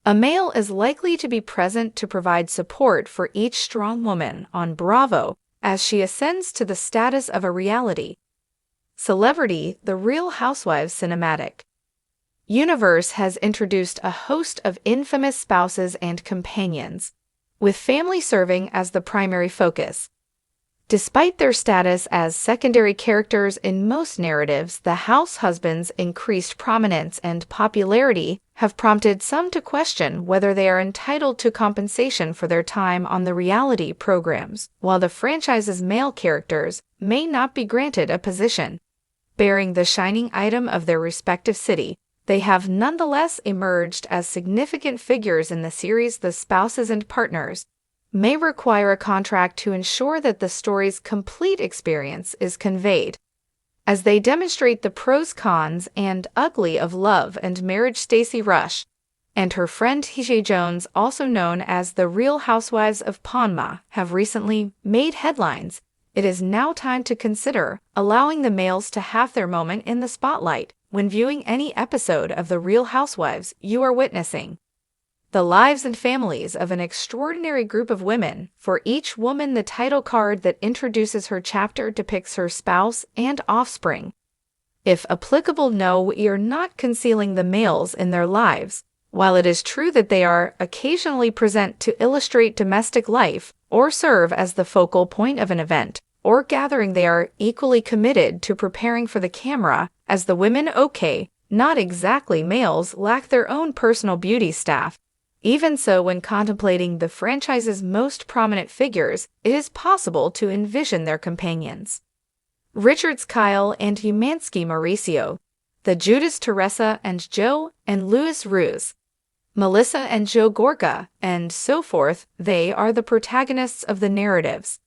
A male is likely to be present to provide support for each strong woman on Bravo as she ascends to the status of a reality celebrity. The Real Housewives cinematic universe has introduced a host of infamous spouses and companions, with family serving as the primary focus. Despite their status as secondary characters in most narratives, the house husbands' increased prominence and popularity have prompted some to question whether they are entitled to compensation for their time on the reality programs, while the franchise's male characters may not be granted a position bearing the shining item of their respective city. They have nonetheless emerged as significant figures in the series. The spouses and partners may require a contract to ensure that the story's complete experience is conveyed, as they demonstrate the pros, cons, and ugly of love and marriage. Stacey Rush and her friend TJ Jones, also known as the Real Housewives of Panama, have recently made headlines. It is now time to consider allowing the males to have their moment in the spotlight when viewing any episode of The Real Housewives. You are witnessing the lives and families of an extraordinary group of women. For each woman, the title card that introduces her chapter depicts her spouse and offspring. If applicable, no, we are not concealing the males in their lives. While it is true that they are occasionally present to illustrate domestic life or serve as the focal point of an event or gathering, they are equally committed to preparing for the camera as the women. Okay, not exactly. Males lack their own personal beauty staff. Even so, when contemplating the franchise's most prominent figures, it is possible to envision their companions. Richards Kyle and Umansky Mauricio, the Judas Teresa and Joe and Louis Ruse, Melissa and Joe Gorga, and so forth. They are the protagonists of the narratives.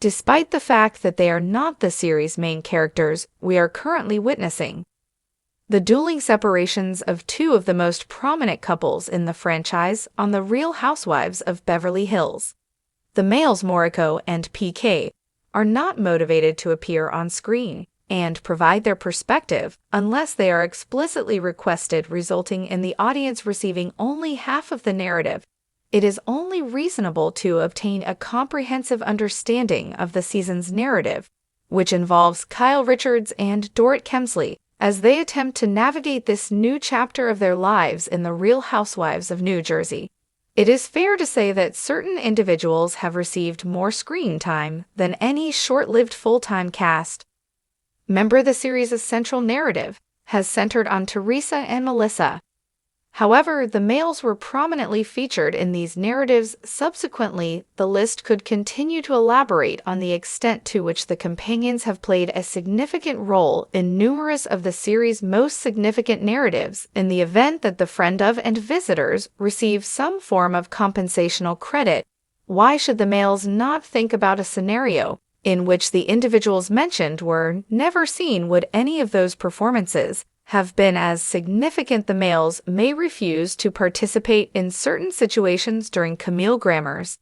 Despite the fact that they are not the series' main characters, we are currently witnessing the dueling separations of two of the most prominent couples in the franchise on The Real Housewives of Beverly Hills. The males Morocco and PK are not motivated to appear on screen and provide their perspective unless they are explicitly requested, resulting in the audience receiving only half of the narrative. It is only reasonable to obtain a comprehensive understanding of the season's narrative, which involves Kyle Richards and Dorrit Kemsley, as they attempt to navigate this new chapter of their lives in The Real Housewives of New Jersey. It is fair to say that certain individuals have received more screen time than any short-lived full-time cast member. The series' central narrative has centered on Teresa and Melissa. However, the males were prominently featured in these narratives. Subsequently, the list could continue to elaborate on the extent to which the companions have played a significant role in numerous of the series' most significant narratives. In the event that the friend of and visitors receive some form of compensational credit, why should the males not think about a scenario in which the individuals mentioned were never seen? Would any of those performances have been as significant? The males may refuse to participate in certain situations. During Camille Grammer's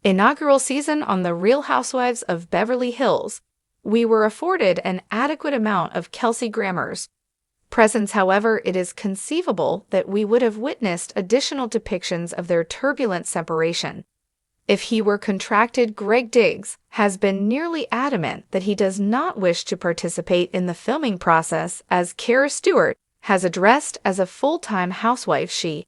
inaugural season on The Real Housewives of Beverly Hills, we were afforded an adequate amount of Kelsey Grammer's presence. However, it is conceivable that we would have witnessed additional depictions of their turbulent separation if he were contracted. Greg Diggs has been nearly adamant that he does not wish to participate in the filming process, as Kara Stewart has addressed as a full-time housewife. She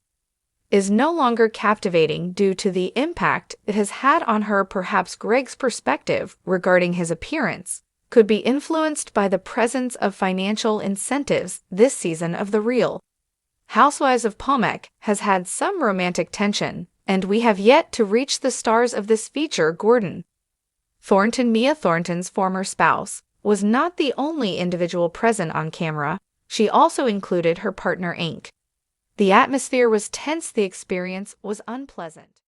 is no longer captivating due to the impact it has had on her. Perhaps Greg's perspective regarding his appearance could be influenced by the presence of financial incentives. This season of The Real Housewives of Potomac has had some romantic tension, and we have yet to reach the stars of this feature. Gordon Thornton, Mia Thornton's former spouse, was not the only individual present on camera. She also included her partner, Inc. The atmosphere was tense. The experience was unpleasant.